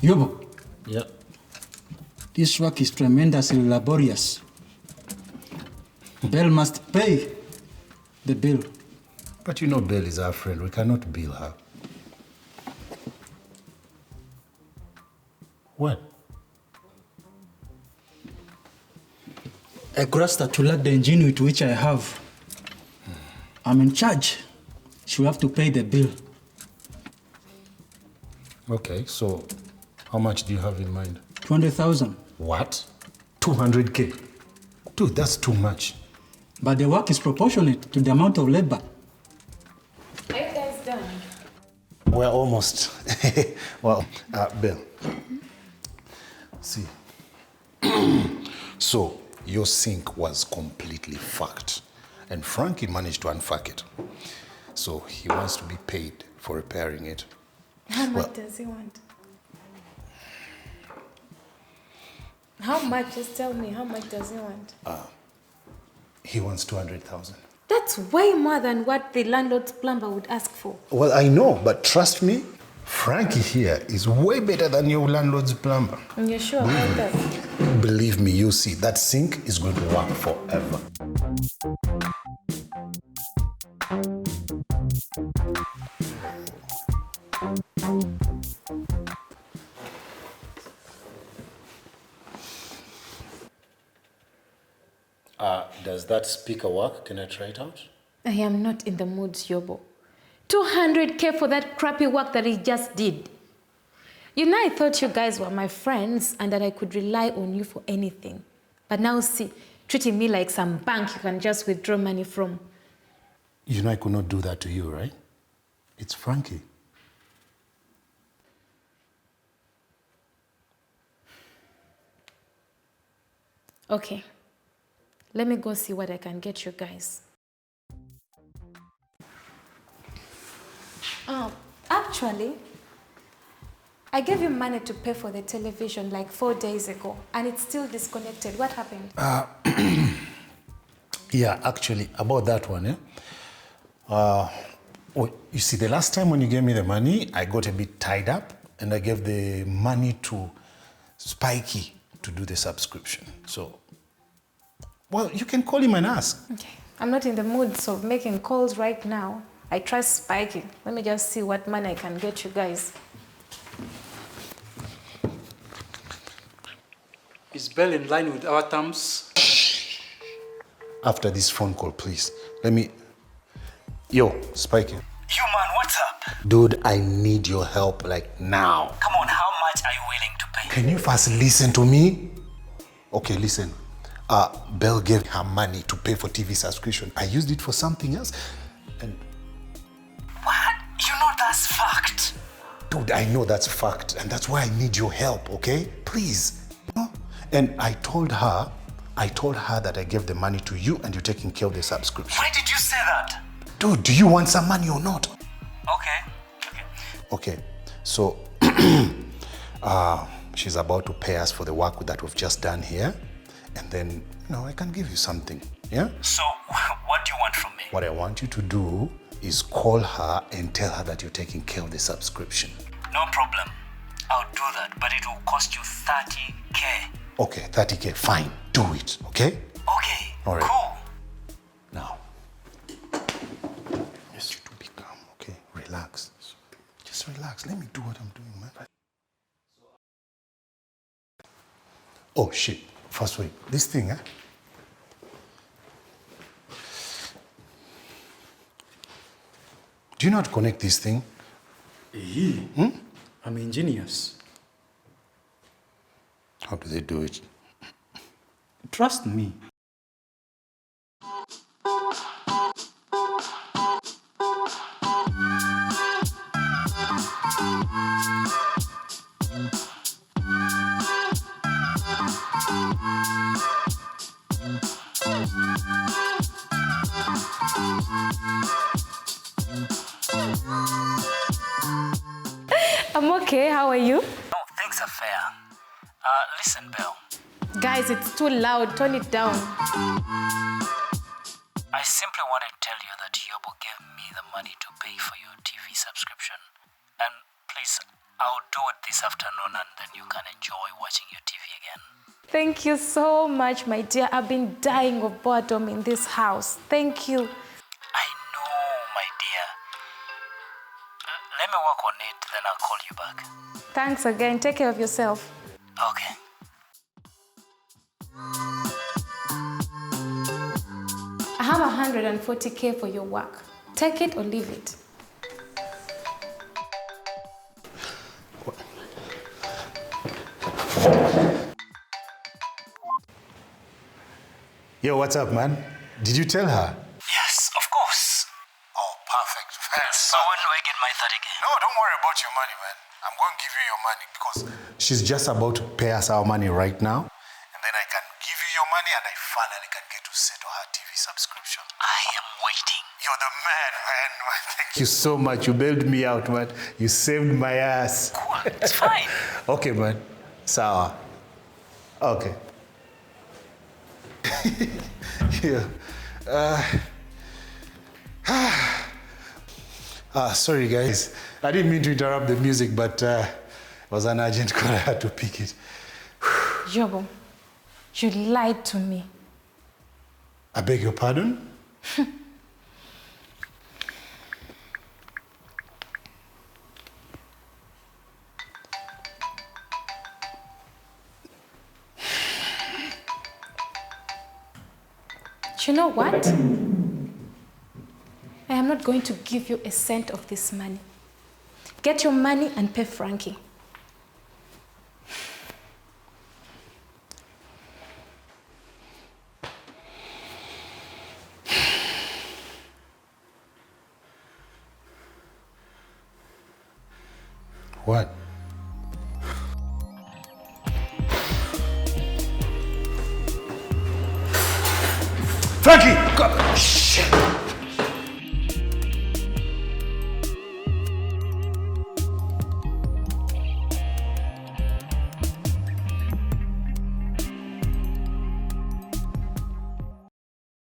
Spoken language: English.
Yobbo. Yeah. This work is tremendously laborious. Belle must pay the bill. But you know Belle is our friend. We cannot bill her. What? I grasped her to lack the ingenuity which I have. I'm in charge. She'll have to pay the bill. Okay, so how much do you have in mind? 200,000. What? 200K? Dude, that's too much. But the work is proportionate to the amount of labor. Are you guys done? We're almost. Well, Belle. See. So, your sink was completely fucked. And Frankie managed to unfuck it. So, he wants to be paid for repairing it. How much does he want? How much? Just tell me, how much does he want? He wants 200,000. That's way more than what the landlord's plumber would ask for. Well, I know, but trust me, Frankie here is way better than your landlord's plumber. And you're sure about that? Believe me, you see, that sink is going to work forever. Does that speaker work? Can I try it out? I am not in the mood, Yobbo. 200K for that crappy work that he just did. You know, I thought you guys were my friends and that I could rely on you for anything. But now see, treating me like some bank you can just withdraw money from. You know I could not do that to you, right? It's Frankie. Okay. Let me go see what I can get you guys. Actually, I gave you money to pay for the television like 4 days ago, and it's still disconnected. What happened? Yeah, actually, about that one, you see, the last time when you gave me the money, I got a bit tied up, and I gave the money to Spikey to do the subscription. So, well, you can call him and ask. Okay. I'm not in the mood of making calls right now. I trust Spikey. Let me just see what money I can get you guys. Is Belle in line with our terms? After this phone call, please, let me... Yo, Spikey. You man, what's up? Dude, I need your help, like, now. Come on, how much are you willing to pay? Can you first listen to me? Okay, listen. Belle gave her money to pay for TV subscription. I used it for something else, and... What? You know that's fact. Dude, I know that's fact, and that's why I need your help, okay? Please. And I told her that I gave the money to you and you're taking care of the subscription. Why did you say that? Dude, do you want some money or not? Okay. Okay, so she's about to pay us for the work that we've just done here. And then, you know, I can give you something, yeah? So, what do you want from me? What I want you to do is call her and tell her that you're taking care of the subscription. No problem. I'll do that, but it will cost you 30K. Okay, 30K, fine. Do it, okay? Okay, all right. Cool. Now, just you to be calm, okay? Relax. Just relax. Let me do what I'm doing, man. Oh, shit. First wait. This thing, eh? Do you know how to connect this thing? I'm ingenious. How do they do it? Trust me. I'm okay. How are you? No, things are fair. Listen, Belle. Guys, it's too loud. Turn it down. I simply wanted to tell you that Yobbo gave me the money to pay for your TV subscription. And please, I'll do it this afternoon and then you can enjoy watching your TV again. Thank you so much, my dear. I've been dying of boredom in this house. Thank you. I know, my dear. Let me work on it, then I'll call you back. Thanks again. Take care of yourself. Okay. I have 140K for your work. Take it or leave it. Yo, what's up, man? Did you tell her? Yes, of course. Oh, perfect. So when do I get my 30K? No, don't worry about your money, man. I'm going to give you your money because she's just about to pay us our money right now. And then I can give you your money and I finally can get to settle her TV subscription. I am waiting. You're the man. Thank you so much. You bailed me out, man. You saved my ass. Cool, it's fine. Okay, man. Sawa. Okay. Yeah. Sorry, guys. I didn't mean to interrupt the music, but it was an urgent call. I had to pick it. Yobbo, you lied to me. I beg your pardon? You know what? I am not going to give you a cent of this money. Get your money and pay Frankie. What? Frankie! Shit!